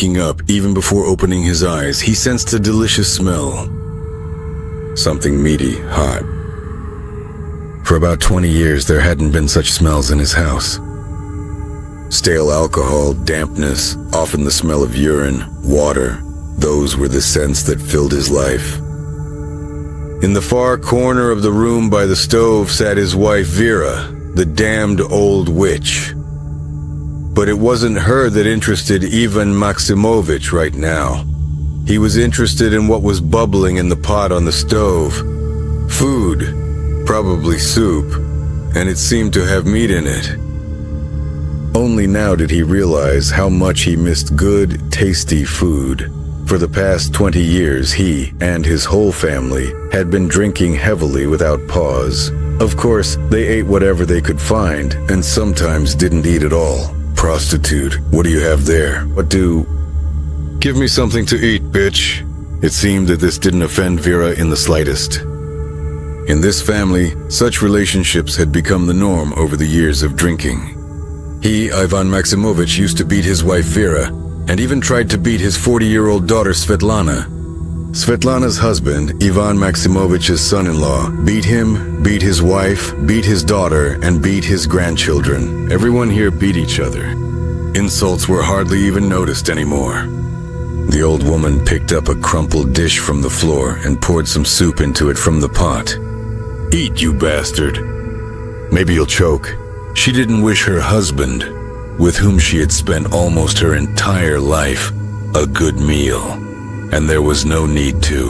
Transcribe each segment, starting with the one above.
waking up, even before opening his eyes, he sensed a delicious smell. Something meaty, hot. For about 20 years, there hadn't been such smells in his house. Stale alcohol, dampness, often the smell of urine, water, those were the scents that filled his life. In the far corner of the room by the stove sat his wife Vera, the damned old witch. But it wasn't her that interested Ivan Maximovich right now. He was interested in what was bubbling in the pot on the stove. Food, probably soup, and it seemed to have meat in it. Only now did he realize how much he missed good, tasty food. For the past 20 years, he and his whole family had been drinking heavily without pause. Of course, they ate whatever they could find, and sometimes didn't eat at all. Prostitute, what do you have there? Give me something to eat, bitch. It seemed that this didn't offend Vera in the slightest. In this family, such relationships had become the norm over the years of drinking. He, Ivan Maximovich, used to beat his wife Vera, and even tried to beat his 40-year-old daughter Svetlana. Svetlana's husband, Ivan Maximovich's son-in-law, beat him, beat his wife, beat his daughter, and beat his grandchildren. Everyone here beat each other. Insults were hardly even noticed anymore. The old woman picked up a crumpled dish from the floor and poured some soup into it from the pot. Eat, you bastard. Maybe you'll choke. She didn't wish her husband, with whom she had spent almost her entire life, a good meal, and there was no need to.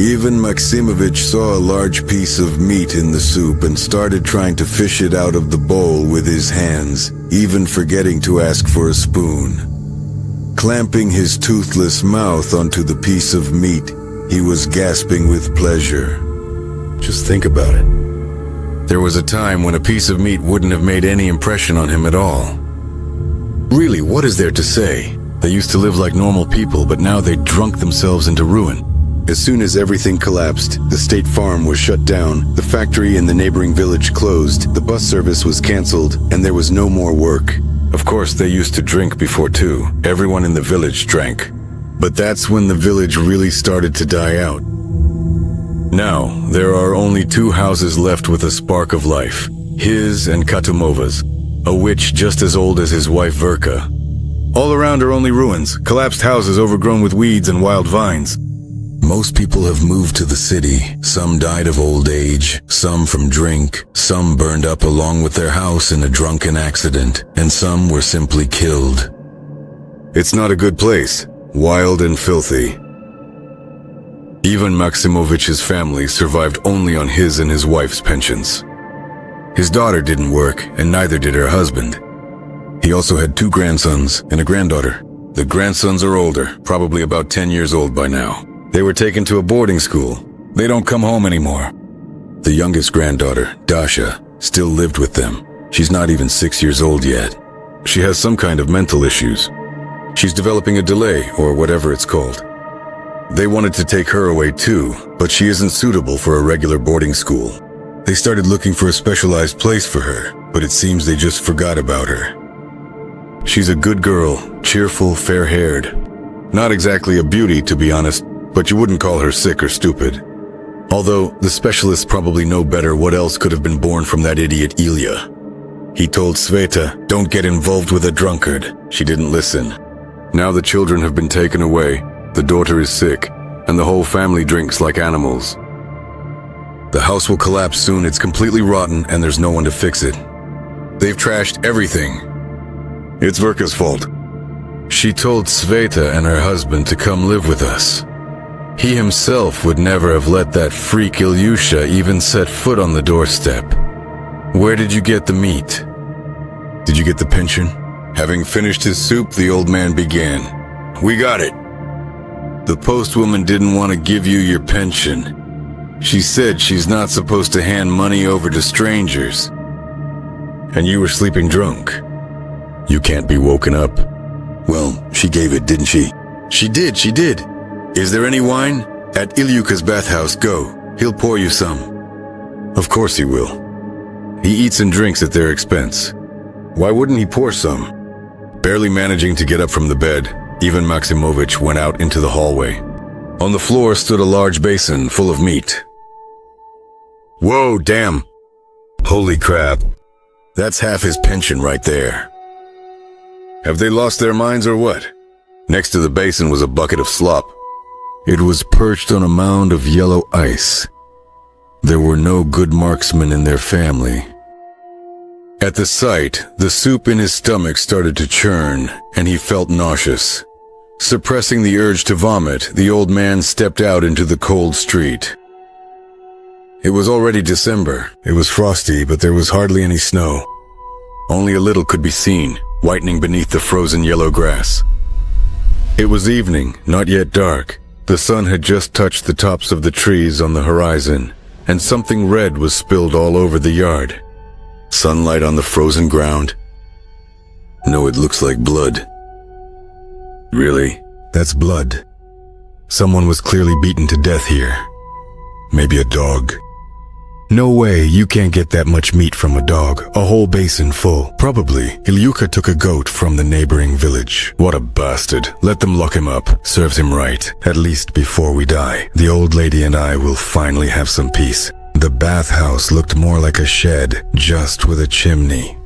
Ivan Maximovich saw a large piece of meat in the soup and started trying to fish it out of the bowl with his hands, even forgetting to ask for a spoon. Clamping his toothless mouth onto the piece of meat, he was gasping with pleasure. Just think about it. There was a time when a piece of meat wouldn't have made any impression on him at all. Really, what is there to say? They used to live like normal people, but now they'd drunk themselves into ruin. As soon as everything collapsed, the state farm was shut down, the factory in the neighboring village closed, the bus service was canceled, and there was no more work. Of course, they used to drink before too. Everyone in the village drank. But that's when the village really started to die out. Now, there are only 2 houses left with a spark of life. His and Katumova's, a witch just as old as his wife Verka. All around are only ruins, collapsed houses overgrown with weeds and wild vines. Most people have moved to the city. Some died of old age, some from drink, some burned up along with their house in a drunken accident, and some were simply killed. It's not a good place, wild and filthy. Ivan Maximovich's family survived only on his and his wife's pensions. His daughter didn't work, and neither did her husband. He also had 2 grandsons and a granddaughter. The grandsons are older, probably about 10 years old by now. They were taken to a boarding school. They don't come home anymore. The youngest granddaughter, Dasha, still lived with them. She's not even 6 years old yet. She has some kind of mental issues. She's developing a delay, or whatever it's called. They wanted to take her away too, but she isn't suitable for a regular boarding school. They started looking for a specialized place for her, but it seems they just forgot about her. She's a good girl, cheerful, fair-haired. Not exactly a beauty, to be honest, but you wouldn't call her sick or stupid. Although, the specialists probably know better what else could have been born from that idiot Ilya. He told Sveta, "Don't get involved with a drunkard." She didn't listen. Now the children have been taken away. The daughter is sick, and the whole family drinks like animals. The house will collapse soon. It's completely rotten, and there's no one to fix it. They've trashed everything. It's Verka's fault. She told Sveta and her husband to come live with us. He himself would never have let that freak Ilyusha even set foot on the doorstep. Where did you get the meat? Did you get the pension? Having finished his soup, the old man began. We got it. The postwoman didn't want to give you your pension. She said she's not supposed to hand money over to strangers. And you were sleeping drunk. You can't be woken up. Well, she gave it, didn't she? She did. Is there any wine? At Ilyuka's bathhouse, go. He'll pour you some. Of course he will. He eats and drinks at their expense. Why wouldn't he pour some? Barely managing to get up from the bed, Ivan Maximovich went out into the hallway. On the floor stood a large basin full of meat. Whoa, damn! Holy crap. That's half his pension right there. Have they lost their minds or what? Next to the basin was a bucket of slop. It was perched on a mound of yellow ice. There were no good marksmen in their family. At the sight, the soup in his stomach started to churn, and he felt nauseous. Suppressing the urge to vomit, the old man stepped out into the cold street. It was already December. It was frosty, but there was hardly any snow. Only a little could be seen, whitening beneath the frozen yellow grass. It was evening, not yet dark. The sun had just touched the tops of the trees on the horizon, and something red was spilled all over the yard. Sunlight on the frozen ground. No, it looks like blood. Really? That's blood. Someone was clearly beaten to death here. Maybe a dog. No way, you can't get that much meat from a dog. A whole basin full. Probably, Ilyuka took a goat from the neighboring village. What a bastard. Let them lock him up. Serves him right. At least before we die. The old lady and I will finally have some peace. The bathhouse looked more like a shed, just with a chimney.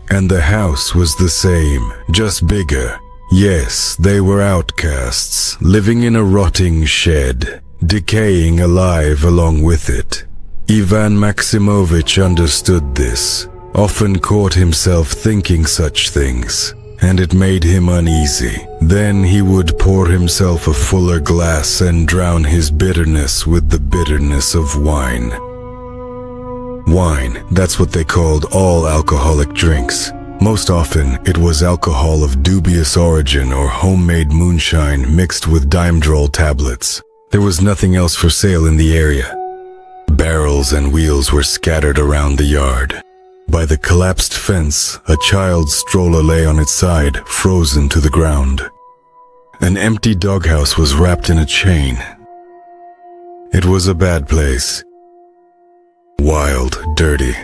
And the house was the same, just bigger. Yes, they were outcasts, living in a rotting shed, decaying alive along with it. Ivan Maximovich understood this, often caught himself thinking such things, and it made him uneasy. Then he would pour himself a fuller glass and drown his bitterness with the bitterness of wine. Wine, that's what they called all alcoholic drinks. Most often, it was alcohol of dubious origin or homemade moonshine mixed with Dimedrol tablets. There was nothing else for sale in the area. Barrels and wheels were scattered around the yard. By the collapsed fence, a child's stroller lay on its side, frozen to the ground. An empty doghouse was wrapped in a chain. It was a bad place. Wild, dirty.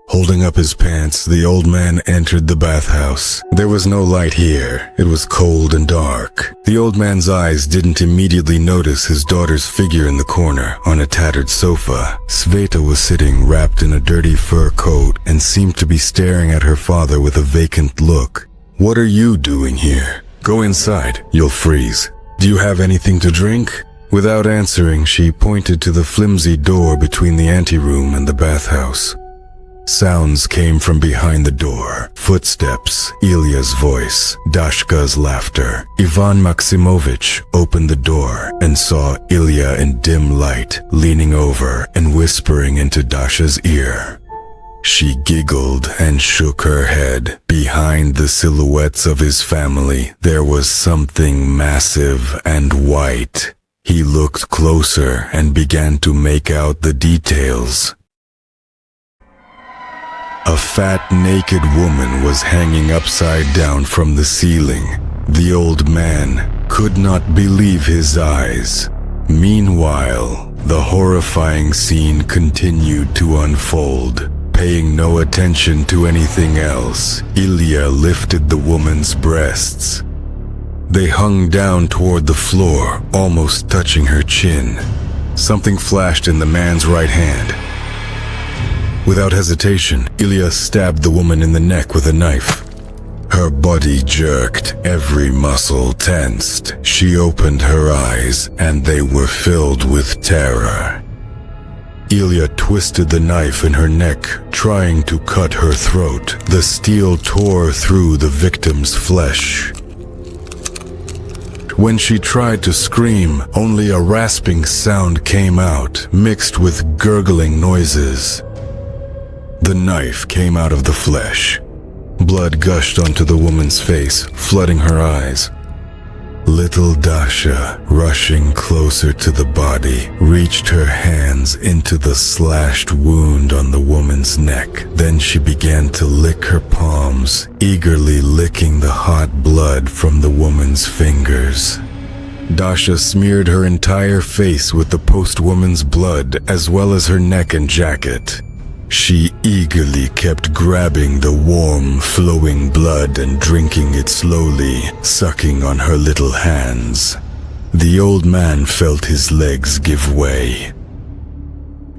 Holding up his pants, the old man entered the bathhouse. There was no light here. It was cold and dark. The old man's eyes didn't immediately notice his daughter's figure in the corner on a tattered sofa. Sveta was sitting wrapped in a dirty fur coat and seemed to be staring at her father with a vacant look. "What are you doing here? Go inside. You'll freeze. Do you have anything to drink?" Without answering, she pointed to the flimsy door between the anteroom and the bathhouse. Sounds came from behind the door. Footsteps, Ilya's voice, Dashka's laughter. Ivan Maximovich opened the door and saw Ilya in dim light, leaning over and whispering into Dasha's ear. She giggled and shook her head. Behind the silhouettes of his family, there was something massive and white. He looked closer and began to make out the details. A fat, naked woman was hanging upside down from the ceiling. The old man could not believe his eyes. Meanwhile, the horrifying scene continued to unfold. Paying no attention to anything else, Ilya lifted the woman's breasts. They hung down toward the floor, almost touching her chin. Something flashed in the man's right hand. Without hesitation, Ilya stabbed the woman in the neck with a knife. Her body jerked, every muscle tensed. She opened her eyes, and they were filled with terror. Ilya twisted the knife in her neck, trying to cut her throat. The steel tore through the victim's flesh. When she tried to scream, only a rasping sound came out, mixed with gurgling noises. The knife came out of the flesh. Blood gushed onto the woman's face, flooding her eyes. Little Dasha, rushing closer to the body, reached her hands into the slashed wound on the woman's neck. Then she began to lick her palms, eagerly licking the hot blood from the woman's fingers. Dasha smeared her entire face with the post-woman's blood, as well as her neck and jacket. She eagerly kept grabbing the warm, flowing blood and drinking it slowly, sucking on her little hands. The old man felt his legs give way.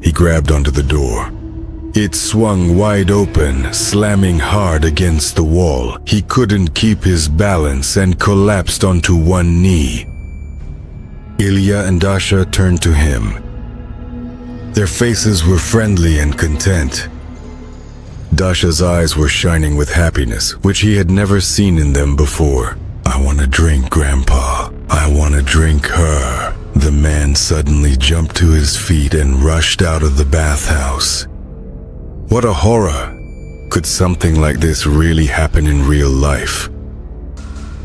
He grabbed onto the door. It swung wide open, slamming hard against the wall. He couldn't keep his balance and collapsed onto one knee. Ilya and Dasha turned to him. Their faces were friendly and content. Dasha's eyes were shining with happiness, which he had never seen in them before. "I want to drink, Grandpa. I want to drink her." The man suddenly jumped to his feet and rushed out of the bathhouse. What a horror! Could something like this really happen in real life?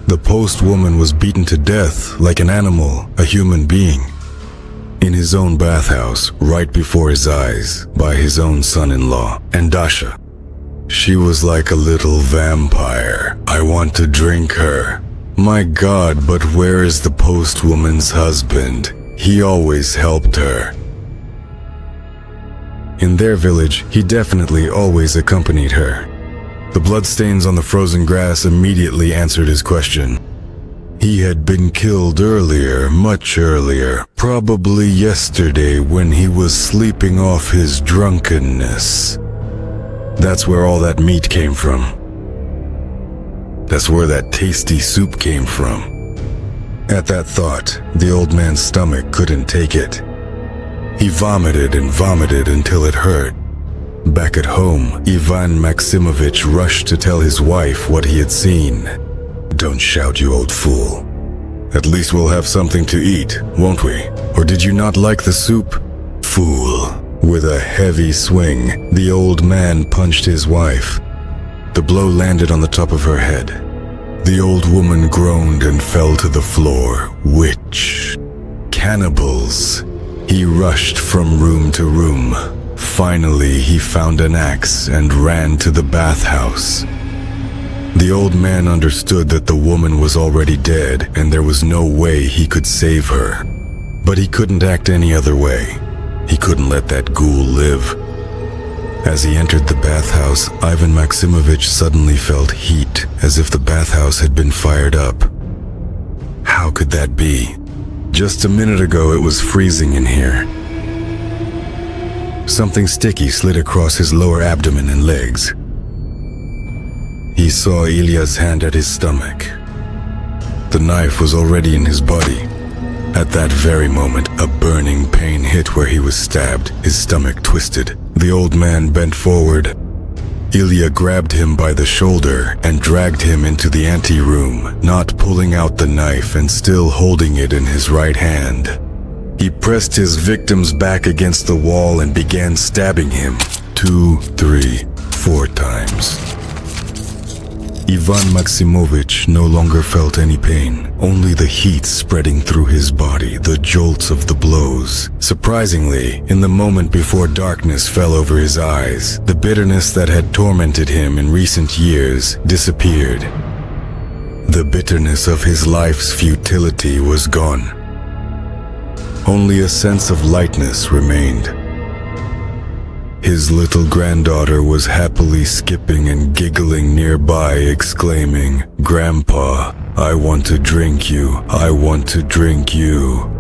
The postwoman was beaten to death like an animal, a human being. In his own bathhouse, right before his eyes, by his own son-in-law. And Dasha, she was like a little vampire. I want to drink her. My God, but where is the postwoman's husband? He always helped her. In their village, he definitely always accompanied her. The bloodstains on the frozen grass immediately answered his question. He had been killed earlier, much earlier, probably yesterday when he was sleeping off his drunkenness. That's where all that meat came from. That's where that tasty soup came from. At that thought, the old man's stomach couldn't take it. He vomited and vomited until it hurt. Back at home, Ivan Maximovich rushed to tell his wife what he had seen. "Don't shout, you old fool. At least we'll have something to eat, won't we? Or did you not like the soup?" "Fool." With a heavy swing, the old man punched his wife. The blow landed on the top of her head. The old woman groaned and fell to the floor. Witch. Cannibals. He rushed from room to room. Finally, he found an axe and ran to the bathhouse. The old man understood that the woman was already dead and there was no way he could save her. But he couldn't act any other way. He couldn't let that ghoul live. As he entered the bathhouse, Ivan Maximovich suddenly felt heat, as if the bathhouse had been fired up. How could that be? Just a minute ago it was freezing in here. Something sticky slid across his lower abdomen and legs. He saw Ilya's hand at his stomach. The knife was already in his body. At that very moment, a burning pain hit where he was stabbed. His stomach twisted. The old man bent forward. Ilya grabbed him by the shoulder and dragged him into the anteroom, not pulling out the knife and still holding it in his right hand. He pressed his victim's back against the wall and began stabbing him 2, 3, 4 times. Ivan Maximovich no longer felt any pain, only the heat spreading through his body, the jolts of the blows. Surprisingly, in the moment before darkness fell over his eyes, the bitterness that had tormented him in recent years disappeared. The bitterness of his life's futility was gone. Only a sense of lightness remained. His little granddaughter was happily skipping and giggling nearby, exclaiming, "Grandpa, I want to drink you. I want to drink you."